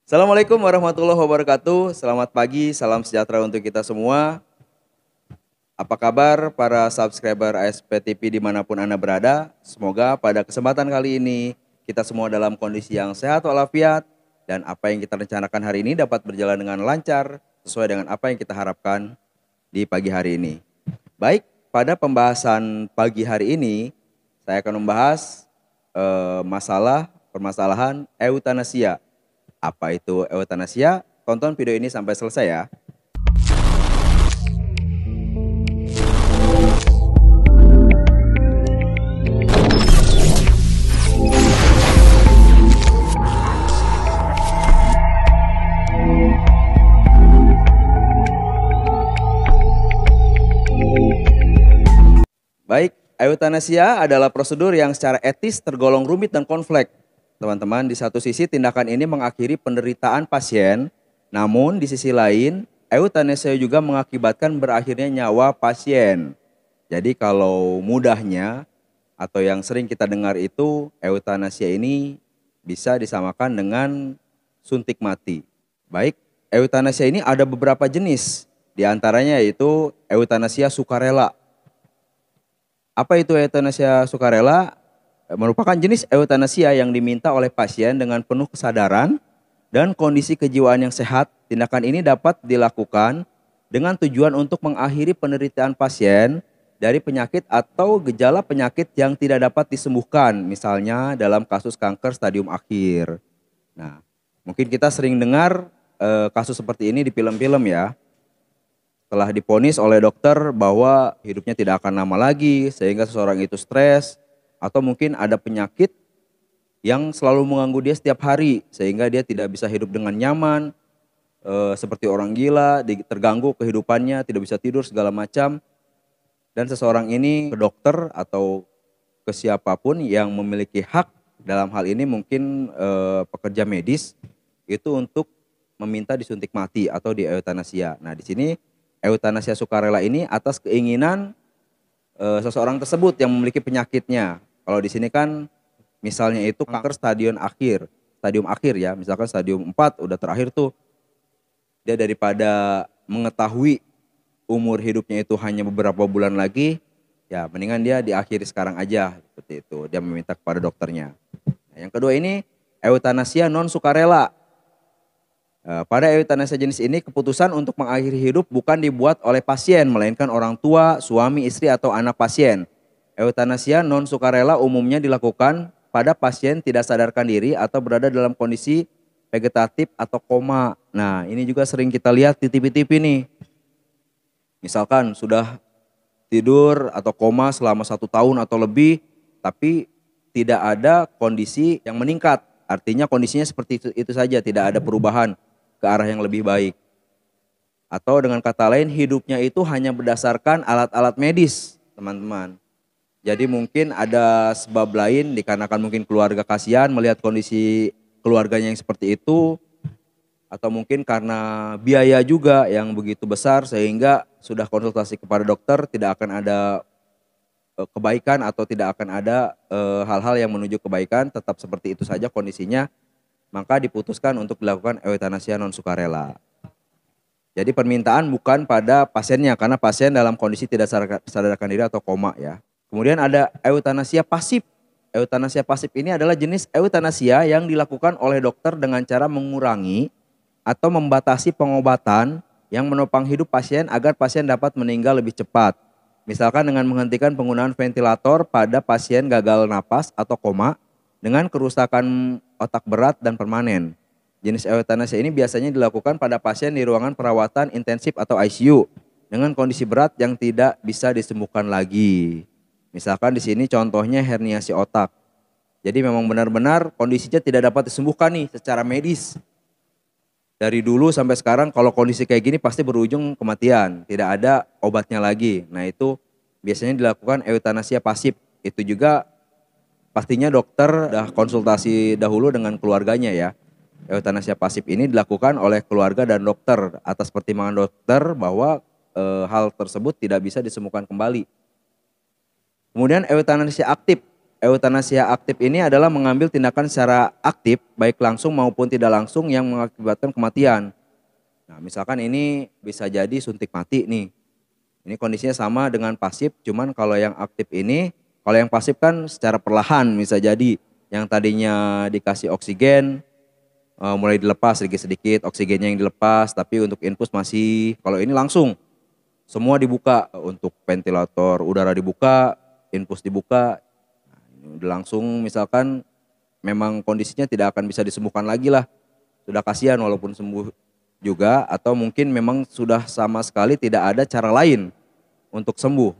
Assalamualaikum warahmatullahi wabarakatuh. Selamat pagi, salam sejahtera untuk kita semua. Apa kabar para subscriber ASP TV dimanapun Anda berada? Semoga pada kesempatan kali ini kita semua dalam kondisi yang sehat walafiat dan apa yang kita rencanakan hari ini dapat berjalan dengan lancar sesuai dengan apa yang kita harapkan di pagi hari ini. Baik, pada pembahasan pagi hari ini saya akan membahas permasalahan eutanasia. Apa itu eutanasia? Tonton video ini sampai selesai ya. Baik, eutanasia adalah prosedur yang secara etis tergolong rumit dan kompleks. Teman-teman, di satu sisi tindakan ini mengakhiri penderitaan pasien, namun di sisi lain, eutanasia juga mengakibatkan berakhirnya nyawa pasien. Jadi kalau mudahnya atau yang sering kita dengar itu, eutanasia ini bisa disamakan dengan suntik mati. Baik, eutanasia ini ada beberapa jenis, di antaranya yaitu eutanasia sukarela. Apa itu eutanasia sukarela? Merupakan jenis eutanasia yang diminta oleh pasien dengan penuh kesadaran dan kondisi kejiwaan yang sehat. Tindakan ini dapat dilakukan dengan tujuan untuk mengakhiri penderitaan pasien dari penyakit atau gejala penyakit yang tidak dapat disembuhkan, misalnya dalam kasus kanker stadium akhir. Nah, mungkin kita sering dengar kasus seperti ini di film-film ya. Setelah diponis oleh dokter bahwa hidupnya tidak akan lama lagi sehingga seseorang itu stres atau mungkin ada penyakit yang selalu mengganggu dia setiap hari sehingga dia tidak bisa hidup dengan nyaman, seperti orang gila, terganggu kehidupannya, tidak bisa tidur segala macam, dan seseorang ini ke dokter atau ke siapapun yang memiliki hak dalam hal ini mungkin pekerja medis itu untuk meminta disuntik mati atau di eutanasia. Nah, di sini eutanasia sukarela ini atas keinginan seseorang tersebut yang memiliki penyakitnya. Kalau di sini kan misalnya itu kanker stadium akhir ya, misalkan stadium 4 udah terakhir tuh. Dia daripada mengetahui umur hidupnya itu hanya beberapa bulan lagi, ya mendingan dia diakhiri sekarang aja, seperti itu. Dia meminta kepada dokternya. Nah, yang kedua ini eutanasia non sukarela. Pada eutanasia jenis ini, keputusan untuk mengakhiri hidup bukan dibuat oleh pasien, melainkan orang tua, suami, istri, atau anak pasien. Eutanasia non sukarela umumnya dilakukan pada pasien tidak sadarkan diri atau berada dalam kondisi vegetatif atau koma. Nah, ini juga sering kita lihat di TV-TV nih. Misalkan sudah tidur atau koma selama 1 tahun atau lebih, tapi tidak ada kondisi yang meningkat. Artinya kondisinya seperti itu saja, tidak ada perubahan ke arah yang lebih baik. Atau dengan kata lain, hidupnya itu hanya berdasarkan alat-alat medis, teman-teman. Jadi mungkin ada sebab lain dikarenakan mungkin keluarga kasihan melihat kondisi keluarganya yang seperti itu, atau mungkin karena biaya juga yang begitu besar sehingga sudah konsultasi kepada dokter tidak akan ada kebaikan atau tidak akan ada hal-hal yang menuju kebaikan, tetap seperti itu saja kondisinya, maka diputuskan untuk dilakukan eutanasia non sukarela. Jadi permintaan bukan pada pasiennya karena pasien dalam kondisi tidak sadarkan diri atau koma ya. Kemudian ada eutanasia pasif. Eutanasia pasif ini adalah jenis eutanasia yang dilakukan oleh dokter dengan cara mengurangi atau membatasi pengobatan yang menopang hidup pasien agar pasien dapat meninggal lebih cepat. Misalkan dengan menghentikan penggunaan ventilator pada pasien gagal napas atau koma dengan kerusakan otak berat dan permanen. Jenis eutanasia ini biasanya dilakukan pada pasien di ruangan perawatan intensif atau ICU dengan kondisi berat yang tidak bisa disembuhkan lagi. Misalkan di sini contohnya herniasi otak. Jadi memang benar-benar kondisinya tidak dapat disembuhkan nih secara medis. Dari dulu sampai sekarang kalau kondisi kayak gini pasti berujung kematian, tidak ada obatnya lagi. Nah, itu biasanya dilakukan eutanasia pasif. Itu juga pastinya dokter udah konsultasi dahulu dengan keluarganya ya. Eutanasia pasif ini dilakukan oleh keluarga dan dokter atas pertimbangan dokter bahwa hal tersebut tidak bisa disembuhkan kembali. Kemudian eutanasia aktif. Eutanasia aktif ini adalah mengambil tindakan secara aktif, baik langsung maupun tidak langsung yang mengakibatkan kematian. Nah, misalkan ini bisa jadi suntik mati nih. Ini kondisinya sama dengan pasif, cuman kalau yang aktif ini, kalau yang pasif kan secara perlahan bisa jadi. Yang tadinya dikasih oksigen, mulai dilepas sedikit-sedikit, oksigennya yang dilepas, tapi untuk infus masih, kalau ini langsung. Semua dibuka, untuk ventilator udara dibuka, infus dibuka, udah langsung misalkan memang kondisinya tidak akan bisa disembuhkan lagi lah. Sudah kasihan walaupun sembuh juga, atau mungkin memang sudah sama sekali tidak ada cara lain untuk sembuh.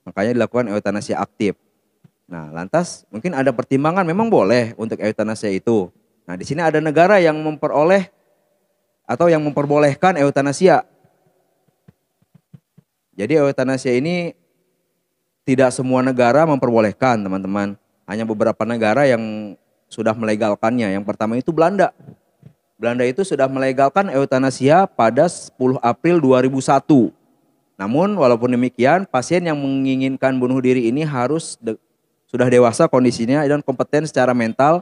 Makanya dilakukan eutanasia aktif. Nah, lantas mungkin ada pertimbangan memang boleh untuk eutanasia itu. Nah, di sini ada negara yang memperoleh atau yang memperbolehkan eutanasia. Jadi eutanasia ini tidak semua negara memperbolehkan, teman-teman. Hanya beberapa negara yang sudah melegalkannya. Yang pertama itu Belanda. Belanda itu sudah melegalkan eutanasia pada 10 April 2001. Namun walaupun demikian, pasien yang menginginkan bunuh diri ini harus sudah dewasa kondisinya dan kompeten secara mental.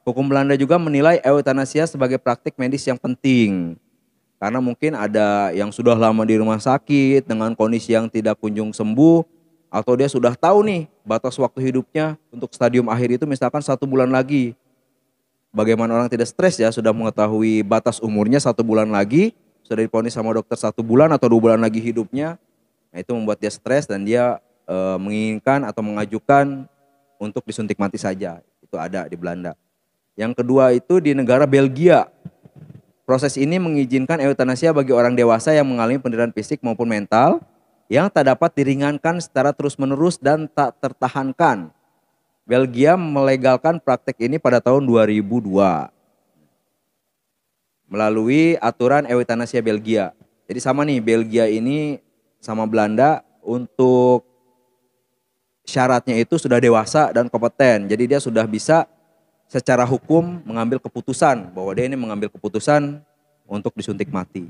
Hukum Belanda juga menilai eutanasia sebagai praktik medis yang penting. Karena mungkin ada yang sudah lama di rumah sakit dengan kondisi yang tidak kunjung sembuh, atau dia sudah tahu nih batas waktu hidupnya untuk stadium akhir itu misalkan 1 bulan lagi. Bagaimana orang tidak stres ya, sudah mengetahui batas umurnya 1 bulan lagi, sudah diponis sama dokter 1 bulan atau 2 bulan lagi hidupnya. Nah, itu membuat dia stres dan dia menginginkan atau mengajukan untuk disuntik mati saja. Itu ada di Belanda. Yang kedua itu di negara Belgia. Proses ini mengizinkan eutanasia bagi orang dewasa yang mengalami penderitaan fisik maupun mental yang tak dapat diringankan secara terus-menerus dan tak tertahankan. Belgia melegalkan praktek ini pada tahun 2002 melalui aturan eutanasia Belgia. Jadi sama nih, Belgia ini sama Belanda untuk syaratnya itu sudah dewasa dan kompeten. Jadi dia sudah bisa secara hukum mengambil keputusan bahwa dia ini mengambil keputusan untuk disuntik mati.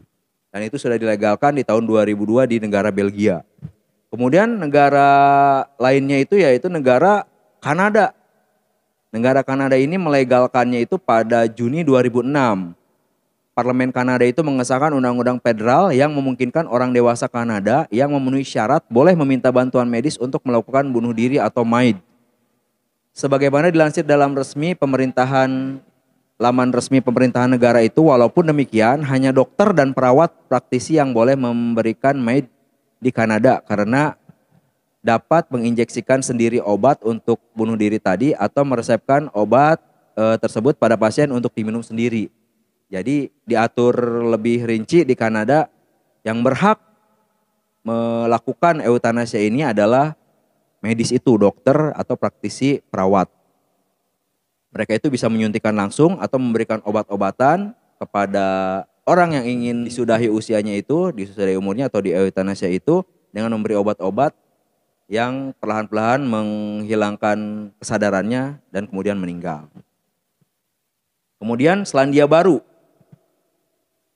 Dan itu sudah dilegalkan di tahun 2002 di negara Belgia. Kemudian negara lainnya itu yaitu negara Kanada. Negara Kanada ini melegalkannya itu pada Juni 2006. Parlemen Kanada itu mengesahkan undang-undang federal yang memungkinkan orang dewasa Kanada yang memenuhi syarat boleh meminta bantuan medis untuk melakukan bunuh diri atau MAID. Sebagaimana dilansir dalam laman resmi pemerintahan negara itu, walaupun demikian hanya dokter dan perawat praktisi yang boleh memberikan MAID di Kanada karena dapat menginjeksikan sendiri obat untuk bunuh diri tadi atau meresepkan obat tersebut pada pasien untuk diminum sendiri. Jadi diatur lebih rinci di Kanada, yang berhak melakukan eutanasia ini adalah medis itu, dokter atau praktisi perawat. Mereka itu bisa menyuntikkan langsung atau memberikan obat-obatan kepada orang yang ingin disudahi usianya itu, disudahi umurnya atau di eutanasia itu dengan memberi obat-obat yang perlahan-lahan menghilangkan kesadarannya dan kemudian meninggal. Kemudian Selandia Baru.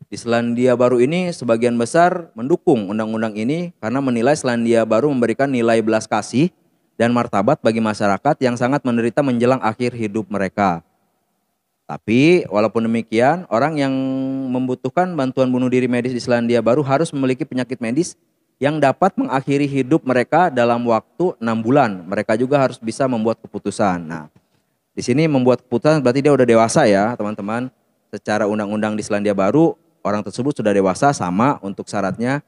Di Selandia Baru ini sebagian besar mendukung undang-undang ini karena menilai Selandia Baru memberikan nilai belas kasih dan martabat bagi masyarakat yang sangat menderita menjelang akhir hidup mereka. Tapi walaupun demikian, orang yang membutuhkan bantuan bunuh diri medis di Selandia Baru harus memiliki penyakit medis yang dapat mengakhiri hidup mereka dalam waktu 6 bulan. Mereka juga harus bisa membuat keputusan. Nah, di sini membuat keputusan berarti dia udah dewasa ya, teman-teman. Secara undang-undang di Selandia Baru, orang tersebut sudah dewasa sama untuk syaratnya.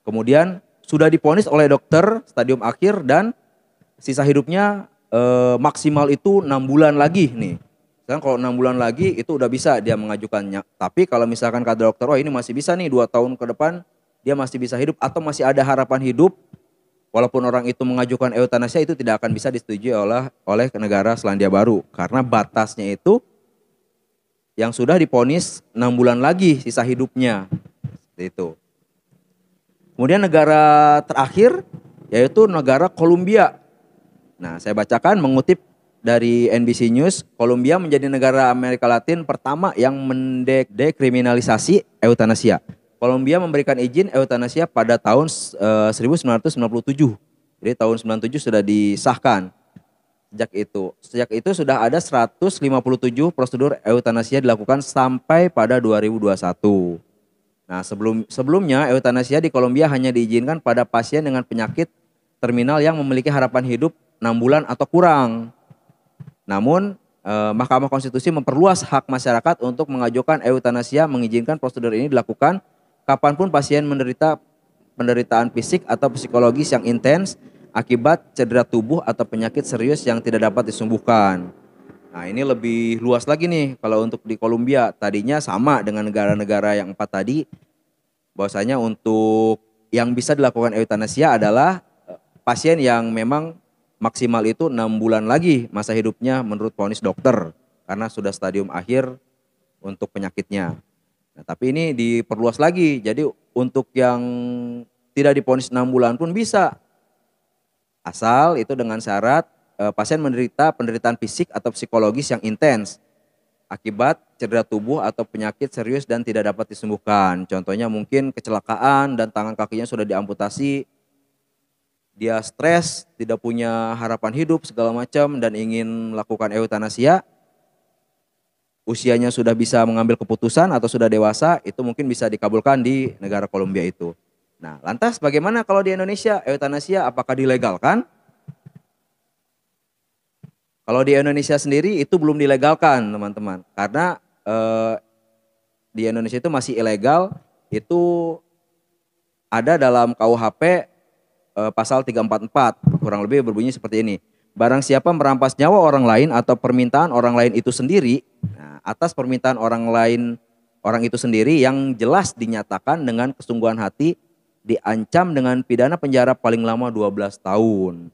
Kemudian sudah divonis oleh dokter stadium akhir dan sisa hidupnya maksimal itu 6 bulan lagi nih. Sekarang kalau 6 bulan lagi itu udah bisa dia mengajukannya. Tapi kalau misalkan kata dokter, oh ini masih bisa nih 2 tahun ke depan dia masih bisa hidup atau masih ada harapan hidup. Walaupun orang itu mengajukan eutanasia itu tidak akan bisa disetujui oleh negara Selandia Baru. Karena batasnya itu yang sudah divonis 6 bulan lagi sisa hidupnya. Seperti itu. Kemudian negara terakhir yaitu negara Kolombia. Nah, saya bacakan mengutip dari NBC News, Kolombia menjadi negara Amerika Latin pertama yang mendekriminalisasi eutanasia. Kolombia memberikan izin eutanasia pada tahun 1997. Jadi tahun 97 sudah disahkan. Sejak itu sudah ada 157 prosedur eutanasia dilakukan sampai pada 2021. Nah, sebelumnya eutanasia di Kolombia hanya diizinkan pada pasien dengan penyakit terminal yang memiliki harapan hidup 6 bulan atau kurang. Namun, Mahkamah Konstitusi memperluas hak masyarakat untuk mengajukan eutanasia, mengizinkan prosedur ini dilakukan kapanpun pasien menderita penderitaan fisik atau psikologis yang intens akibat cedera tubuh atau penyakit serius yang tidak dapat disembuhkan. Nah, ini lebih luas lagi nih kalau untuk di Kolombia. Tadinya sama dengan negara-negara yang 4 tadi, bahwasanya untuk yang bisa dilakukan eutanasia adalah pasien yang memang maksimal itu 6 bulan lagi masa hidupnya menurut vonis dokter karena sudah stadium akhir untuk penyakitnya. Nah, tapi ini diperluas lagi. Jadi untuk yang tidak divonis 6 bulan pun bisa. Asal itu dengan syarat pasien menderita penderitaan fisik atau psikologis yang intens akibat cedera tubuh atau penyakit serius dan tidak dapat disembuhkan. Contohnya mungkin kecelakaan dan tangan kakinya sudah diamputasi, dia stres, tidak punya harapan hidup segala macam dan ingin melakukan eutanasia, usianya sudah bisa mengambil keputusan atau sudah dewasa, itu mungkin bisa dikabulkan di negara Kolombia itu. Nah, lantas bagaimana kalau di Indonesia eutanasia apakah dilegalkan? Kalau di Indonesia sendiri itu belum dilegalkan, teman-teman. Karena di Indonesia itu masih ilegal, itu ada dalam KUHP pasal 344, kurang lebih berbunyi seperti ini. Barang siapa merampas nyawa orang lain atau permintaan orang lain itu sendiri, nah, atas permintaan orang itu sendiri yang jelas dinyatakan dengan kesungguhan hati, diancam dengan pidana penjara paling lama 12 tahun.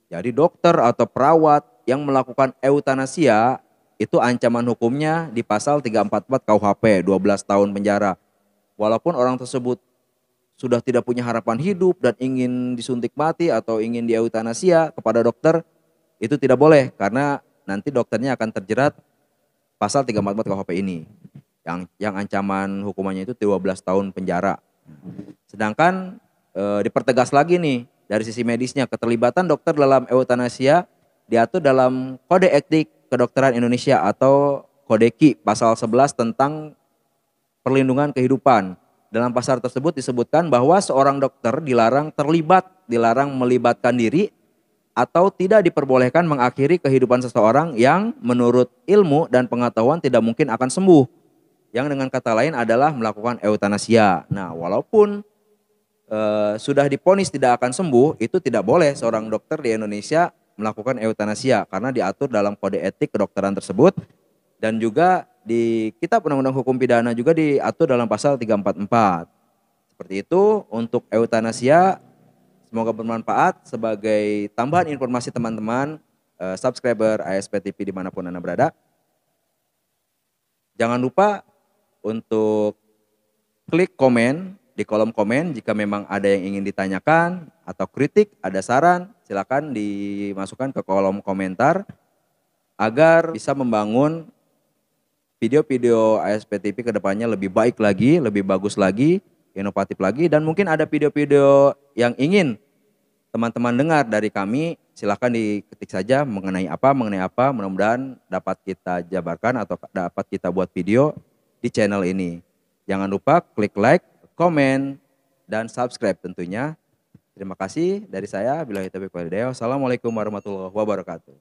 Jadi dokter atau perawat yang melakukan eutanasia itu ancaman hukumnya di pasal 344 KUHP 12 tahun penjara. Walaupun orang tersebut sudah tidak punya harapan hidup dan ingin disuntik mati atau ingin dieuthanasia kepada dokter, itu tidak boleh karena nanti dokternya akan terjerat pasal 344 KUHP ini. Yang ancaman hukumannya itu 12 tahun penjara. Sedangkan dipertegas lagi nih dari sisi medisnya, keterlibatan dokter dalam eutanasia diatur dalam Kode Etik Kedokteran Indonesia atau Kodeki pasal 11 tentang perlindungan kehidupan. Dalam pasal tersebut disebutkan bahwa seorang dokter dilarang melibatkan diri atau tidak diperbolehkan mengakhiri kehidupan seseorang yang menurut ilmu dan pengetahuan tidak mungkin akan sembuh. Yang dengan kata lain adalah melakukan eutanasia. Nah, walaupun sudah divonis tidak akan sembuh, itu tidak boleh seorang dokter di Indonesia melakukan eutanasia karena diatur dalam Kode Etik Kedokteran tersebut dan juga di Kitab Undang-Undang Hukum Pidana juga diatur dalam pasal 344. Seperti itu untuk eutanasia. Semoga bermanfaat sebagai tambahan informasi teman-teman subscriber ASP TV dimanapun Anda berada. Jangan lupa untuk klik komen di kolom komen jika memang ada yang ingin ditanyakan atau kritik, ada saran, silakan dimasukkan ke kolom komentar agar bisa membangun video-video ASP TV ke depannya lebih baik lagi, lebih bagus lagi, inovatif lagi, dan mungkin ada video-video yang ingin teman-teman dengar dari kami, silakan diketik saja mengenai apa, mudah-mudahan dapat kita jabarkan atau dapat kita buat video di channel ini. Jangan lupa klik like, komen, dan subscribe tentunya. Terima kasih dari saya. Billahi taufiq wal hidayah. Wassalamualaikum warahmatullahi wabarakatuh.